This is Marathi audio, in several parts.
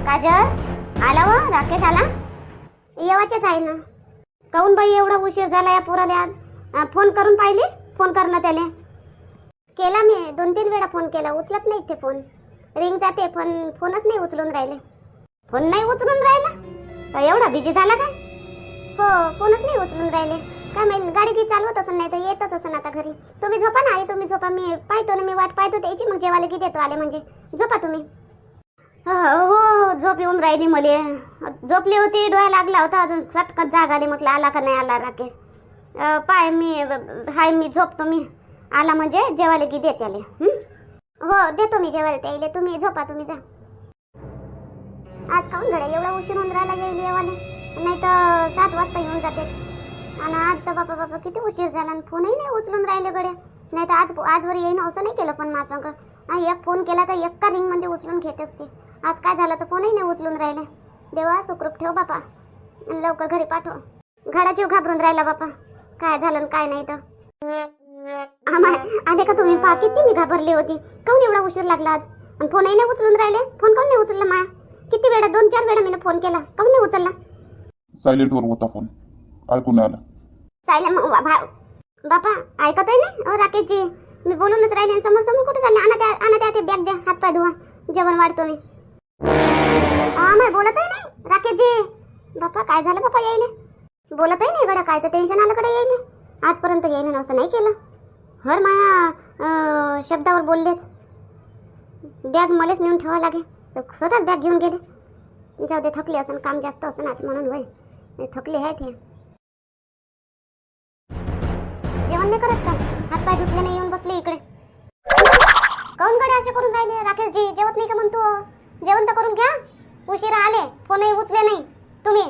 काजल आला व राकेश आला येवाचेच आहे ना. काऊन बाई एवढा उशीर झाला या पोराले आज? फोन करून पाहिले? फोन करणं त्याले केला मी 2-3 वेळा फोन केला, उचलत नाही ते फोन. रिंग जाते पण फोनच नाही उचलून राहिले. फोन नाही उचलून राहिला तर एवढा बिझी झाला काय? हो फोनच नाही उचलून राहिले. काय माहिती गाडी की चालवत असं नाही तर येतच असं आता घरी. तुम्ही झोपा ना आई, तुम्ही झोपा. मी पाहतो ना, मी वाट पाहतो त्याची. मग जेवायला की देतो आले म्हणजे. झोपा तुम्ही. हो झोप येऊन राहिली मले. झोपली होती, डोळा लागला होता, अजून सटकत जाग आली. म्हटलं आला का नाही आला राकेश. पाय मी हाय मी झोपतो. मी आला म्हणजे जेवायला की देते आले. हो देतो मी जेवायला त्याला. तुम्ही झोपा, तुम्ही जा. आज काऊन घड्या एवढा उशीर होऊन राहिला येईल येवाले? नाही तर 7 वाजता येऊन जाते. आणि आज तर बापा बापा किती उशीर झाला आणि फोनही नाही उचलून राहिले गड्या. नाही तर आजवर येईन असं नाही केलं. पण माझं एक फोन केला तर एका रिंगमध्ये उचलून घेते होती. आज काय झालं तर फोनही नाही उचलून राहिले. देवा सुखरूप ठेव बापा, लवकर घरी पाठव. घाडा जीव घाबरून राहिला बापा, काय झालं काय नाही तर. आले का तुम्ही? पहा किती मी घाबरली होती. काऊन एवढा उशीर लागला आज? आणि फोनही नाही उचलून राहिले. फोन काऊन नाही उचलला माया? किती वेळा 2-4 वेळा मी फोन केला, काऊन नाही उचलला? सायलेंट वर होता फोन, ऐकून आला. सायलेंट बापा ऐकतोय ना राकेशजी? मी बोलूनच राहिले. समोर समोर कुठे चालले? आणा त्या ते बॅग द्या, हात पाय धुवा, जेवण वाढतो मी. मी बोलतही नाही राकेशजी. बापा काय झालं बापा येईने? बोलतही नाही गड्या. कायचं टेन्शन आलं कडे येईने? आजपर्यंत येईने असं नाही केलं. हर माया शब्दावर बोललेच. बॅग मलाच नेऊन ठेवा लागे तर स्वतःच बॅग घेऊन गेले. जाऊ दे, थकले असं, काम जास्त असं आज म्हणून. वय थकले आहेत हे. जेवण नाही करत का? हात पाय धुतले नाही, येऊन बसले इकडे. काऊन गड्या असे करून राहिले राकेशजी? जेवत नाही का म्हणतो? जेवण तर करून घ्या. उशिरा आले, फोनही उचले नाही तुम्ही.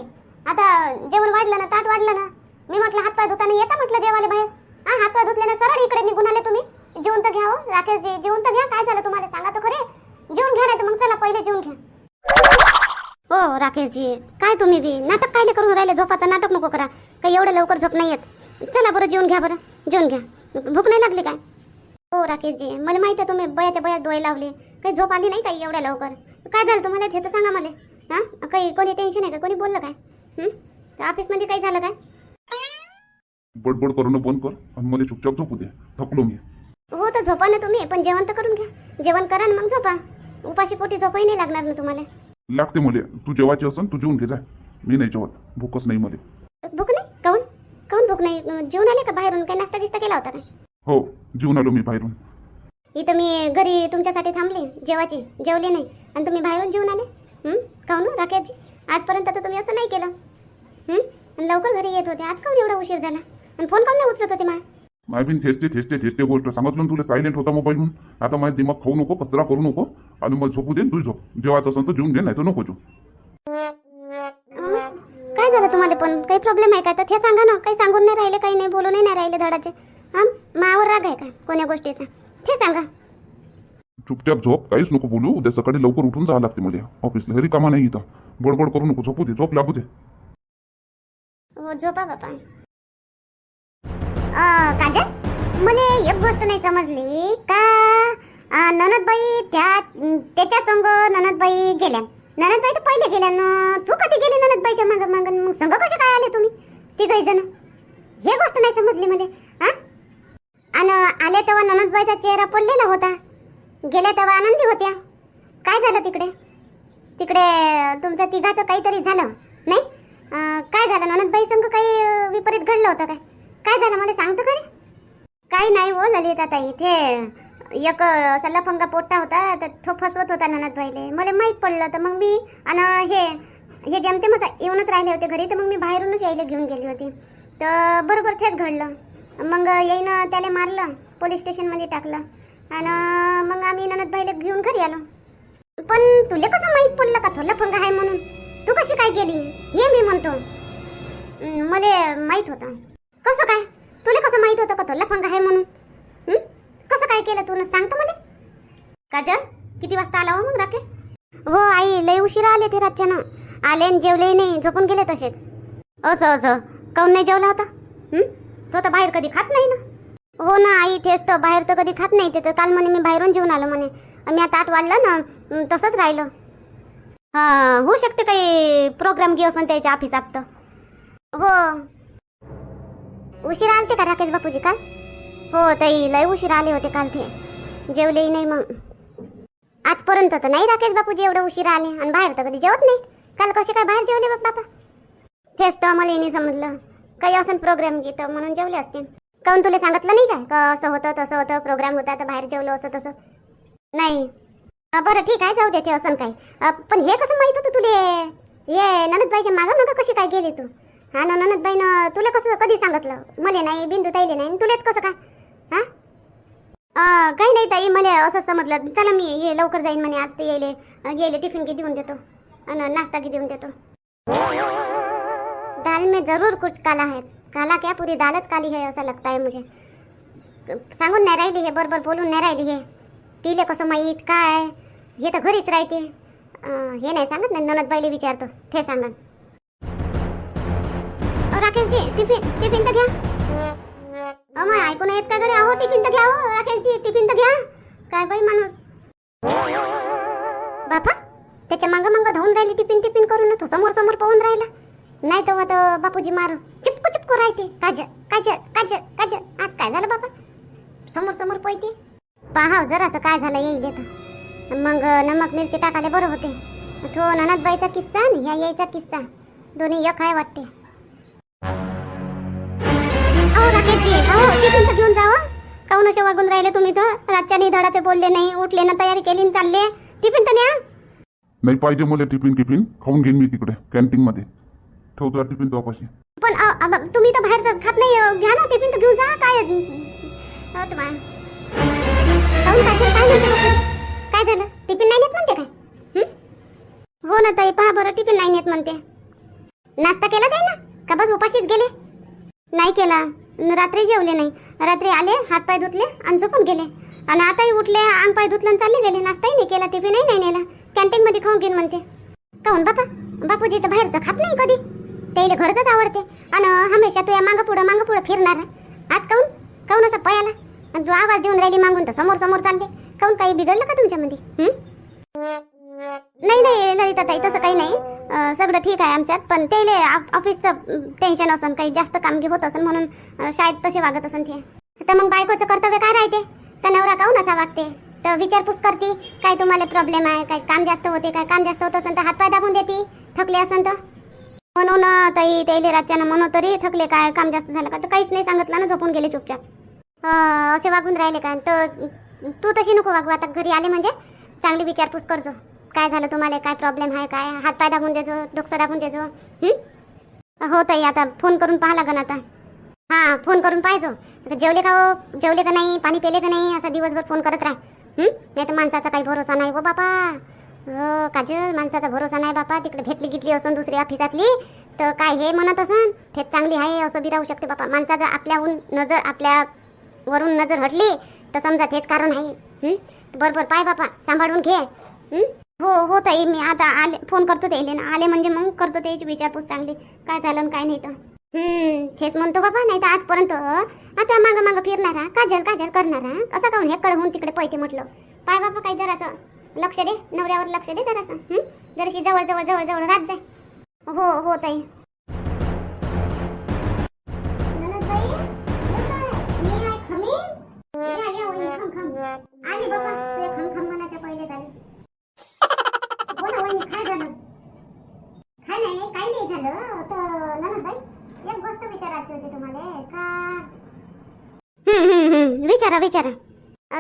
आता जेवण वाढलं ना, ताट वाढलं ना. मी म्हटलं हात पाय धुताना येता म्हटलं जेवायला बाहेर. हात पाय धुतले ना सरळ इकडे निघून आले तुम्ही. जेवण तर घ्या हो राकेशजी, जेवण तर घ्या. काय झालं तुम्हाला सांगा तर खरे. जेवण घ्या नाही तर मग चला पहिले जेवण घ्या. हो राकेशजी काय तुम्ही बी नाटक कायले करून राहिले? झोपाचं नाटक नको करा. काही एवढं लवकर झोप नाही येत. चला बरं जेवण घ्या, बरं जेवण घ्या. भूक नाही लागली काय? हो राकेशजी मला माहिती आहे तुम्ही बयाच्या बयात डोळे लावले. काही झोप आली नाही काही एवढ्या लवकर? काय झालं तुम्हाला हे तर सांगा मला. काही कोणी टेन्शन आहे का? कोणी बोललं काय? ऑफिसमध्ये काही झालं काय? बडबड करणं बंद कर आणि मला चुपचाप झोपू दे. थकलो मी. हो तर झोपा ना तुम्ही, पण जेवण तर करून घ्या. जेवण करा ना मग झोपा. उपाशी पोटी झोपही नाही लागणार ना तुम्हाला. लागते मला. तू जेवायची असन तू जेवून घे जा. मी नाही जेवत, भूकच नाही मला. भूक नाही? काऊन काऊन भूक नाही? जेवून आले का बाहेरून? काही नाश्ता गिस्ता केला होता काय? हो जेवून आलो मी बाहेरून. इथं मी घरी तुमच्यासाठी थांबली जेवायची, जेवले नाही आणि तुम्ही बाहेरून जेवून आले. काऊन राकेशजी? आजपर्यंत तर तुम्ही असं नाही केलं. लवकर घरी येत होते. आज काऊन एवढा उशीर झाला? आणि फोन काऊन नाही उचलत होते माय बिन थेस्ते गोष्ट सांगितलं ना तुला. सायलेंट होता मोबाईल म्हणून. आता माझा दिमाग खाऊ नको, कचरा करू नको. आणि मला झोपू दे. तू झोप. जेवायचं असेल तर जेवून घे, नाही तर नको जेवू. काय झालं तुम्हाला? पण काही प्रॉब्लेम आहे का? तर ते सांगा ना. काही सांगून नाही राहिले, काही नाही बोलून नाही राहिले धडाचे. मावर राग आहे का कोण्या गोष्टीचा? ते सांगा. चुपचाप झोप, काहीच नको बोलू. उद्या सकाळी लवकर उठून जावं लागते मला ऑफिसला. घरी कामा नाही इथं. बडबड करू नको. झोपू दे, झोप लागू दे. हो झोपा बापा. काजल मला एक गोष्ट नाही समजली का? ननदबाई त्याच्या संग ननदबाई गेल्या. ननदबाई तर पहिले गेल्या ना. तू कधी गेली ननदबाईच्या मागं मागं? मग संग कशा काय आले तुम्ही तिघही जण? हे गोष्ट नाही समजली मला. आणि आले तेव्हा ननदबाईचा चेहरा पडलेला होता. गेल्या तेव्हा आनंदी होत्या. काय झालं तिकडे? तुमच्या तिघाचं काहीतरी झालं नाही? काय झालं? ननदबाई संग काही विपरीत घडलं होतं काय? काय झालं मला सांगतो का रे? काही नाही हो ललिता ताई. ते एक असा लफंगा पोट्टा होता तर तो फसवत होता ननदबाईले. मला माहीत पडलं तर मग मी आणि हे जमतेमच येऊनच राहिले होते घरी. तर मग मी बाहेरूनच यायला घेऊन गेली होती. तर बरोबर तेच घडलं. मग येईनं त्याला मारलं, पोलीस स्टेशनमध्ये टाकलं आणि मग आम्ही ननदबाईला घेऊन घरी आलो. पण तुला कसं माहीत पडलं का तो लफंगा आहे म्हणून? तू कशी काय गेली हे मी म्हणतो. मला माहीत होतं. कसं काय? तुला कसं माहीत होतं का तो लफंगा आहे म्हणून? कसं काय केलं तू सांगतो मला. काजल किती वाजता आला हो मग राकेश? हो आई लय उशिरा आले ते रातच्यानं. आले आणि जेवले नाही, झोपून गेले तसेच. असं काऊन नाही जेवला होता? तो तर बाहेर कधी खात नाही ना. हो ना आई, तेच तर. बाहेर तर कधी खात नाही ते. तर काल म्हणे मी बाहेरून जेवून आलो म्हणे. मी आता ताट वाढलं ना तसंच राहिलं. हा होऊ शकते काही प्रोग्राम घे असन त्याच्या ऑफिसात तर. हो उशीर आलते का राकेश बापूजी काल? हो ताई लय उशीर आले होते काल ते, जेवलेही नाही मग. आजपर्यंत तर नाही राकेश बापूजी एवढं उशीर आले, आणि बाहेर तर कधी जेवत नाही. काल कसे काय बाहेर जेवले बापा? तेच तर मला नाही समजलं, काही असं प्रोग्राम घेतं म्हणून जेवले असते. काहून तुला सांगितलं नाही काय का असं होतं तसं होतं, प्रोग्राम होता तर बाहेर जेवलो असं तसं? नाही. बरं ठीक आहे जाऊ दे ते असं काय. पण हे कसं माहित होतं तुले? हे ननदबाईच्या मागं मागं कशी काय गेली तू? हा ना ननदबाईनं तुला कसं कधी सांगितलं? मला नाही, बिंदू ताईले नाही, तुलेच कसं काय? हा काही नाही ताई, मला असं समजलं. चला मी हे लवकर जाईन म्हणे, आज ते येले टिफिन की देऊन देतो आणि नाश्ता की देऊन देतो. दाल में जरूर कुछ काला है. काला क्या पूरी दालच काली है असं लगता है मुझे. सांगून नाही राहिली हे, बरोबर बोलून नाही राहिली हे. तिले कसं माहीत काय, हे तर घरीच राहते. हे नाही सांगत ना, ननदबाईले विचारतो ते सांगन. राकेशजी टिफिन तर घ्या. मग ऐकून येत का गडे? अहो टिफिन तर घ्या हो राकेशजी, टिफिन तर घ्या. काय बाई माणूस बापा, त्याच्या मागं धावून राहिली टिफिन करून, तो समोर पाहून राहिला. नाही तर आता बापूजी मार चिपको राहते. काजल काजल काजल काजल, आज काय झालं बाबा? समोर पळते. पाहाव जरासं काय झालं येईल देता, मग नमक मिरची टाकाले बरं होते. तो ननदबाईचा किस्सा आणि ह्या यायचा किस्सा दोन्ही एक आहे वाटते. अहो राकेशजी, अहो टिफिन तर घेऊन जावं. काहून असे वागून राहिले तुम्ही? तर रातच्यानी धडाचे बोलले नाही, उठले ना, तयारी केली ना चालले. टिफिन तर न्या. नाही पाहिजे मला टिफिन खाऊन घेईन मी तिकडे कॅन्टीन मध्ये. ठेवतो टिफिन तो पाशी. पण तुम्ही तर बाहेर खात नाही, घ्या ना टिफिन तर घेऊन जा. काय तुम्हाला काय झालं? टिफिन नाही नेत म्हणते काय? हो ना ताई, पहा बरं टिफिन नाही नेत म्हणते. नाश्ता केला ताई ना का बस उपाशीच गेले? नाही केला, रात्री जेवले नाही. रात्री आले, हात पाय धुतले आणि झोपून गेले. आणि आताही उठले, अंग पाय धुतले आणि चालले गेले. नाश्ताही नाही केला, टिफिनही नाही नेला. कॅन्टीन मध्ये खाऊन घेईन म्हणते. काहून बापा? बापूजी तर बाहेरचं खात नाही कधी, त्याला घरचंच आवडते. आणि हमेशा तू या मागं पुढं फिरणार. आज काहून असा पयाला? आणि तू आवाज देऊन राहिली मागून तर समोर चालले. काहून काही बिघडलं का तुमच्यामध्ये? नाही ललिताताई, तसं काही नाही, सगळं ठीक आहे आमच्यात. पण त्याला ऑफिसचं टेन्शन असन, काही जास्त कामगी होत असन म्हणून शाळेत तसे वागत असन ते. तर मग बायकोचं कर्तव्य काय राहते? तर नवरा काहून असा वागते? तर विचारपूस करते, काय तुम्हाला प्रॉब्लेम आहे, काय काम जास्त होते, काय काम जास्त होत असेल तर हातपाय दाबून देते, थकले असन तर. म्हणून ताई त्याला रातच्यानं म्हणू तरी थकले काय, काम जास्त झालं का? तर काहीच नाही सांगितलं ना, झोपून गेले चुपचाप. असे वागून राहिले का? तर तू तशी नको वागू. आता घरी आले म्हणजे चांगली विचारपूस करजो, काय झालं तुम्हाला, काय प्रॉब्लेम आहे, काय. हातपाय दाबून देजो, डोकं दाबून देजो. हो ताई, आता फोन करून पाहा लागन आता. हां फोन करून पाहिजो. जेवले का हो, जेवले का नाही, पाणी पेले का नाही, असा दिवसभर फोन करत राह. नाही तर माणसाचा काही भरोसा नाही हो बापा. हो काजल, माणसाचा भरोसा नाही बापा. तिकडे भेटली गिटली असून दुसरी ऑफिसातली तर काय हे म्हणत असन तेच चांगली आहे असं बी राहू शकते बापा. माणसाचं आपल्यावरून नजर हटली तर समजा तेच कारण आहे. बरोबर पाय बापा, सांभाळून घे. हो ताई, मी आता आले फोन करतो त्याला ना, आले म्हणजे मग करतो त्याची विचारपूस चांगली, काय झालं काय नाही तर. तेच म्हणतो बाबा. नाही तर आजपर्यंत आता मागं फिरणारा, काजल करणारा असं काहून हेकडे होऊन तिकडे पैसे म्हटलं. पाय बापा, काही जरासं लक्ष दे, नवऱ्यावर लक्ष दे जरासं. जराशी जवळ राहत जाय. हो ताई. आली बाबा, खम मनाच्या पहिले झाले. बोला वहिनी, काय झालं? काही नाही झालं. तर ननदबाई, एक गोष्ट विचारायची होती तुम्हाला. का विचारा.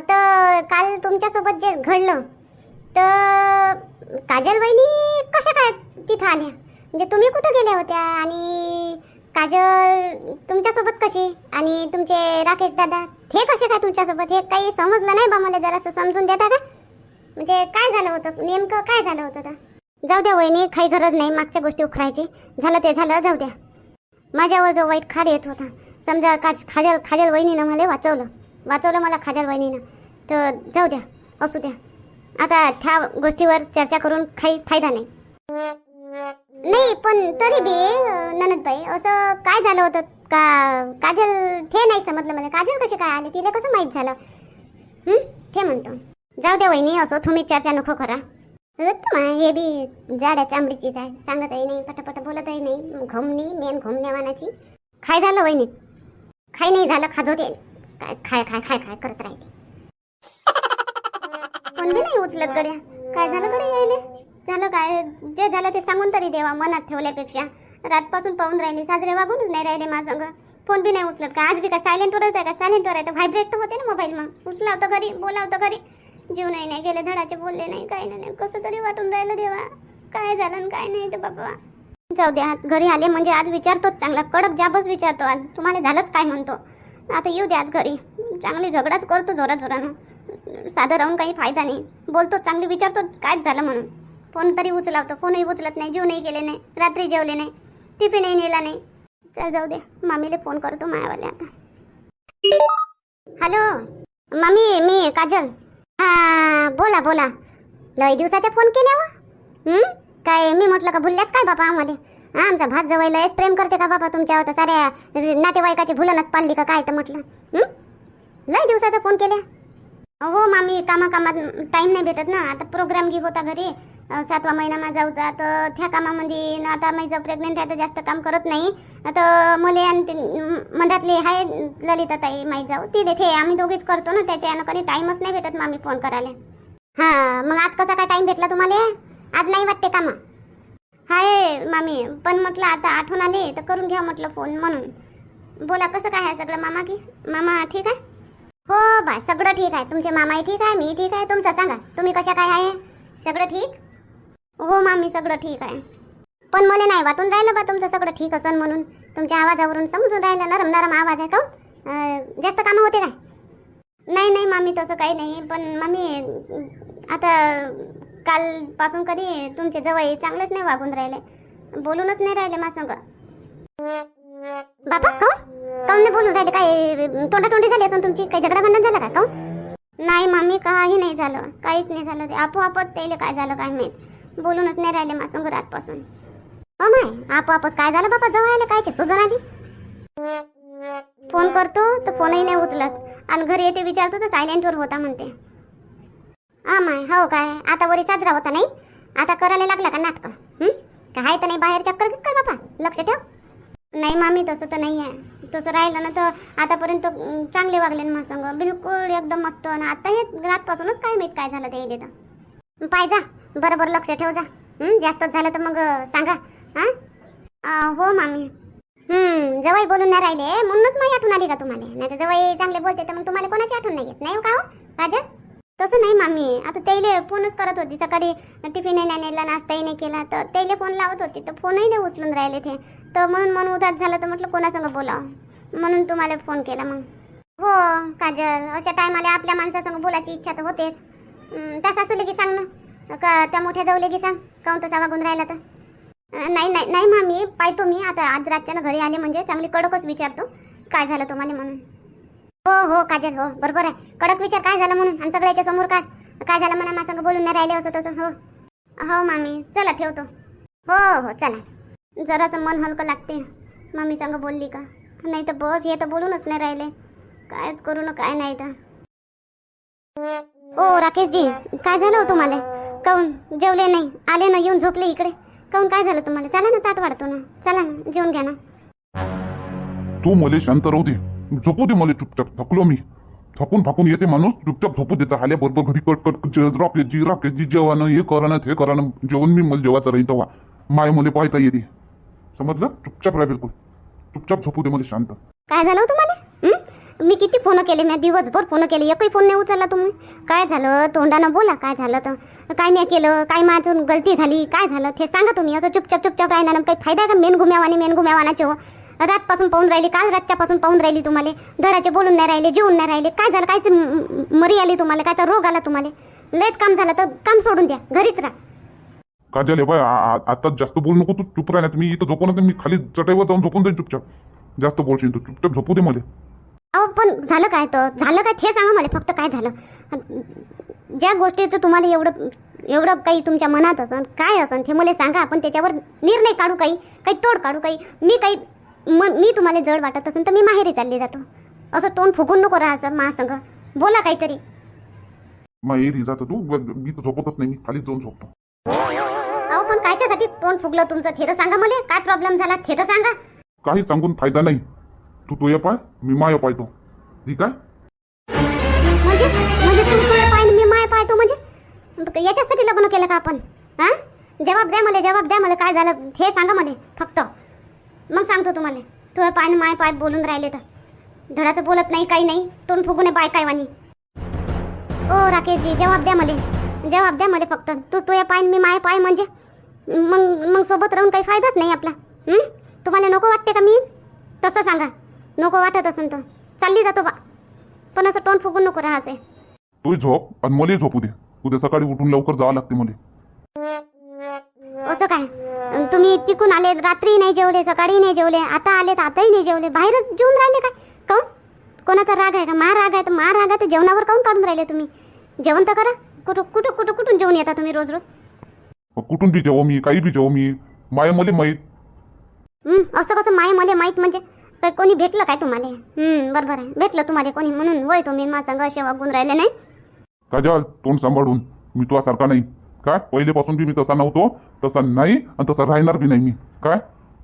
तर काल तुमच्यासोबत जे घडलं तर काजल वहिनी कशा काय तिथं आल्या? म्हणजे तुम्ही कुठं गेल्या होत्या आणि काजल तुमच्यासोबत कशी, आणि तुमचे राकेश दादा हे कसे काय तुमच्यासोबत? हे काही समजलं नाही बा मला, जरासं समजून देता का? म्हणजे काय झालं होतं नेमकं, काय झालं होतं? तर जाऊ द्या वहिनी, काही गरज नाही मागच्या गोष्टी उखरायची. झालं ते झालं, जाऊ द्या. माझ्यावर जो वाईट खाड येत होता, समजा खाजल वहिनीनं मला वाचवलं मला खाजल वहिनीनं, तर जाऊ द्या, असू द्या. आता त्या गोष्टीवर चर्चा करून काही फायदा नाही. पण तरी बी ननदबाई, असं काय झालं होतं का? काजल ते नाही समजलं मला. काजल कशी काय आली, तिला कसं माहीत झालं? ते म्हणतो. जाऊ द्या वहिनी, असो तुम्ही चर्चा नको करा. हे बी जाड्या चांबडीचीच आहे, सांगतही नाही, पटापट बोलतही नाही, घुमणी मेन घुमण्यावानाची. काय झालं वहिनी? काय नाही झालं, खाजो ते काय खाय खाय खाय खाय करत राहते. पण मी नाही उचलत गड्या. काय झालं गड्या यायले? झालं काय? जे झालं ते सांगून तरी देवा, मनात ठेवल्यापेक्षा. रातपासून पाहून राहिली, साजरे वागूनच नाही राहिले माझ्या संग. फोन बी नाही उचलत का? आज बी काय सायलेंटवरच आहे का? सायलेंटवर आहे तर व्हायब्रेट तर होते ना मोबाईल. मग उचलावतं घरी, बोलावतं घरी. जीव नाही गेले, धडाचे बोलले नाही, काही नाही. कसं तरी वाटून राहिलं देवा, काय झालं आणि काय नाही. तर बाबा जाऊ द्या, घरी आले म्हणजे आज विचारतोच चांगला, कडक जाबच विचारतो. आज तुम्हाला झालंच काय म्हणतो. आता येऊ द्या आज घरी, चांगली झगडाच करतो जोरानं. साधं राहून काही फायदा नाही. बोलतो, चांगली विचारतो काय झालं म्हणून. फोन तरी उचलावतो, फोनही उचलत नाही, जीव नाही गेले नाही, रात्री जेवले नाही, टिफिनही नेला नाही. चल जाऊ दे, मामीला फोन करतो मायावाले आता. हॅलो मामी, मी काजल. हा बोला बोला. लय दिवसाच्या फोन केल्यावर काय मी म्हटलं का भुलल्याच काय बाबा आम्हाला? आमचा भात जवळ लयच प्रेम करते का बाबा तुमच्यावर? तर साऱ्या नातेवाईकाची भुलनच पाडली का काय? तर म्हटलं लय दिवसाचा फोन केल्या. हो मामी, कामात टाईम नाही भेटत ना. आता प्रोग्राम घे होता घरी, 7वा महिना माझा जाऊचा. तर त्या कामामध्ये आता माझं प्रेग्नेंट आहे तर जास्त काम करत नाही. आता मुले आणि मधातली आहे ललिताताई माई जाऊ, ती देखे आम्ही दोघीच करतो ना. त्याच्या यानं कधी टाईमच नाही भेटत मामी फोन करायला. हां मग आज कसा काय टाईम भेटला तुम्हाला? आज नाही वाटते कामं? हाय मामी, पण म्हटलं आता आठवण आली तर करून घ्या म्हटलं फोन म्हणून. बोला, कसं काय आहे सगळं? मामा की मामा ठीक आहे? हो बाय, सगळं ठीक आहे. तुमचे मामाही ठीक आहे, मी ठीक आहे. तुमचं सांगा, तुम्ही कशा काय आहे? सगळं ठीक? हो मामी, सगळं ठीक आहे. पण मला नाही वाटून राहिलं बा तुमचं सगळं ठीक असन म्हणून. तुमच्या आवाजावरून समजून राहिलं, नरम नरम आवाज आहे. का जास्त कामं होते काय? नाही नाही मामी, तसं काही नाही. पण मामी आता कालपासून कधी तुमचे जवळ चांगलेच नाही वागून राहिले, बोलूनच नाही राहिले माझ्या संग. बाबा काऊन नाही बोलून राहिले? काय तोंडातोंडी झाली असून तुमची? काही झगडा भांडण झाला का? काऊन? नाही मामी, काही नाही झालं, काहीच नाही झालं. ते आपोआपच त्याला काय झालं काय माहीत, बोलूनच नाही राहिले माझ्या संग रातपासून. हो माय, आपोआपच काय झालं बाबा? जवळ आले कायचे सुजन आली. फोन करतो तर फोनही नाही उचलत, आणि घरी येते विचारतो तर सायलेंटवर होता म्हणते. माय, हो काय? आता वरी साजरा होता नाही, आता करायला लागला का नाटकं? काय तर नाही बाहेर चक्कर कर बाबा, लक्ष ठेव. नाही मामी, तसं तर नाही आहे. तसं राहिलं ना तर आतापर्यंत चांगले वागले ना माझ्या संग, बिलकुल एकदम मस्त. आणि आता हे रातपासूनच काय माहीत काय झालं ते येते तर. पाहिजा बरोबर, लक्ष ठेव जा. जास्तच झालं तर मग सांगा. हो मामी. जवळ बोलून नाही राहिले म्हणूनच माझी आठवण आली का तुम्हाला? नाही तर जवळ चांगले बोलते तर मग तुम्हाला कोणाची आठवण नाही येत? नाही का हो राजा? तसं नाही मामी, आता त्याला फोनच करत होती. सकाळी टिफिनही नाही नेला, नाश्ताही नाही केला, तर त्याला फोन लावत होती तर फोनही नाही उचलून राहिले ते. तर म्हणून मन उदास झालं तर म्हटलं कोणासंग बोलावं, म्हणून तुम्हाला फोन केला. मग हो काजल, अशा टायमाला आपल्या माणसासंग बोलायची इच्छा तर होतेच. त्या सासूले की सांग ना, का त्या मोठ्या जाऊले की सांग, काऊन तसा वागून राहिला तर. नाही नाही नाही मामी, पाहतो मी आता. आज रातच्यानं घरी आले म्हणजे चांगली कडकच विचारतो काय झालं तुम्हाला म्हणून. हो हो काजल, हो बरोबर आहे, कडक विचार काय झालं म्हणून. आणि सगळ्याच्या समोर काय झालं म्हणा, माझ्या संग बोलून नाही राहिले असं तसं. हो हो मामी, चला ठेवतो. हो हो चला. जरासं मन हलकं लागते मम्मी संग बोलली का. नाही तर बस हे तर बोलूनच नाही राहिले, कायच करू ना काय नाही तर. ओ राकेशजी, काय झालं हो तुम्हाला? काऊन जेवले नाही? आले ना येऊन झोपले इकडे. काऊन काय झालं तुम्हाला? चला ना, ताट वाढतो ना, चला ना जेवून घ्या ना. तू मला शांत राहू दे, झोपू दे मला चुपचाप. थकलो मी, थकून फाकून येते माणूस, चुपचाप झोपू देता. आल्याबरोबर घरी कट राकेशजी जेवण हे करानं ते करानं, जेवण मी मला जेवायचं राहील तेव्हा माय मुले पाहता येते. समजलं? चुपचाप राहा, बिलकुल चुपचाप झोपू दे मला शांत. काय झालं तुम्हाला? मी किती फोन केले, मी दिवसभर फोन केले, एकही फोन नाही उचलला तुम्ही. काय झालं? तोंडानं बोला, काय झालं तर. काय मी केलं? काय माझून गलती झाली? काय झालं ते सांगा तुम्ही. असं चुपचाप राहणार काही फायदा आहे का? मेन घुम्यावानाचे हो. रातपासून पाहून राहिली, काल रातच्यापासून पाहून राहिली तुम्हाला. धडाचे बोलून नाही राहिले, जेवून नाही राहिले. काय झालं? कायच मरी आली तुम्हाला? कायचा रोग आला तुम्हाला? लयच काम झालं तर काम सोडून द्या, घरीच राहा. काजल, बाय आता जास्त बोलू नको तू, चुप राहण्यात. मी इथं झोपून मी खाली चटईवर जाऊन झोपून जाईन चुपचाप. जास्त बोलशील तू, चुपचाप झोपू दे मला. अहो पण झालं काय? तर झालं काय ते सांगा मला फक्त. काय झालं? ज्या गोष्टीचं तुम्हाला एवढं काही तुमच्या मनात असन, काय असन ते मला सांगा. आपण त्याच्यावर निर्णय काढू, काही तोड काढू. मी तुम्हाला जड वाटत असेल तर मी माहेरी चालली जातो. असं तोंड फुगून नको राहायचं महासंग. बोला काहीतरी. माहेरी जातो तू? मी तर झोपतच नाही, मी खालीच जाऊन झोपतो. अहो पण कायच्यासाठी तोंड फुगलं तुमचं ते तर सांगा मला. काय प्रॉब्लेम झाला ते तर सांगा. काही सांगून फायदा नाही. तू तो पाय, मी माय पाहतो. ठीक आहे? म्हणजे म्हणजे तू तुझ्या पाय मी माय पाहतो म्हणजे याच्यासाठी लग्न केलं का आपण? हा, जबाब द्या मला काय झालं हे सांगा मला फक्त. मग सांगतो तुम्हाला. तुझ्या पाय माय पाय बोलून राहिले तर धडाचं बोलत नाही काही नाही. तोंड फुगून बाय काय वाणी. ओ राकेशजी जबाब द्या मला फक्त. तू तुझ्या पाय मी माय पाय म्हणजे मग सोबत राहून काही फायदाच नाही आपला. तुम्हाला नको वाटते का मी? तसं सांगा. नको वाटत असेल तर चालली जातो बा. पण असं तोंड फुगून नको राहायचं. तू झोप आणि मला झोपू दे. उद्या सकाळी उठून लवकर जावं लागते मला. असं काय? तुम्ही तिकून आले, रात्री नाही जेवले, सकाळी नाही जेवले, आता आले तर आताही नाही जेवले, बाहेरच जेवून राहिले काय? काऊन? कोणाचा राग आहे का? राग आहे तर जेवणावर काऊन काढून राहिले तुम्ही? जेवण तर करा. कुठून जेवून येता तुम्ही रोज? कुठून बी जेव मी, काही बी जेव मी, माय मले माहीत. असं कसं माय मला माहीत म्हणजे? काय कोणी भेटलं काय तुम्हाला? बरोबर आहे, भेटलं तुम्हाला कोणी म्हणून वय तुम्ही माझ्या संग असे वागून राहिले नाही. काजल तोंड सांभाळून. मी तुझ्या सारखा नाही काय? पहिलेपासून बी मी तसा नव्हतो, तसा नाही आणि तसा राहणार बी नाही मी. काय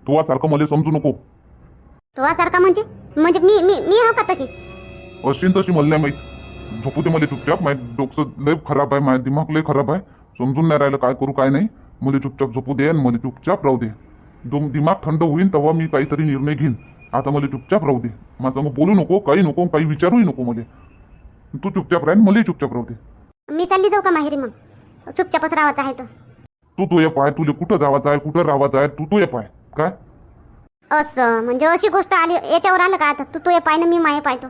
तुझ्या सारखं मला समजू नको. तुझ्यासारखा म्हणजे म्हणजे मी हा का तशी? अशीन तशी मला नाही माहीत. झोपू दे मला चुपचाप. माझं डोकं लय खराब आहे, माझं दिमाग लय खराब आहे. समजून नाही राहिलं काय करू काय नाही. मला चुपचाप झोपू दे आणि मला चुपचाप राहू दे. दिमाग थंड होईल तेव्हा मी काहीतरी निर्णय घेईन. आता मला चुपचाप राहू दे. माझं मग बोलू नको, काही नको, काही विचारूही नको मला. तू चुपचाप राहीन, मलाही चुपचाप राहू दे. मी चालली जाऊ का माहेरी? मग चुपचापच राहायचं आहे तर. तू ये पाय. तुला कुठं जावायचं आहे, कुठं राहायचं आहे, तू ये पाय. काय असं म्हणजे अशी गोष्ट आली याच्यावर आलं का? आता तू ये पाय ना मी माये पाहतो.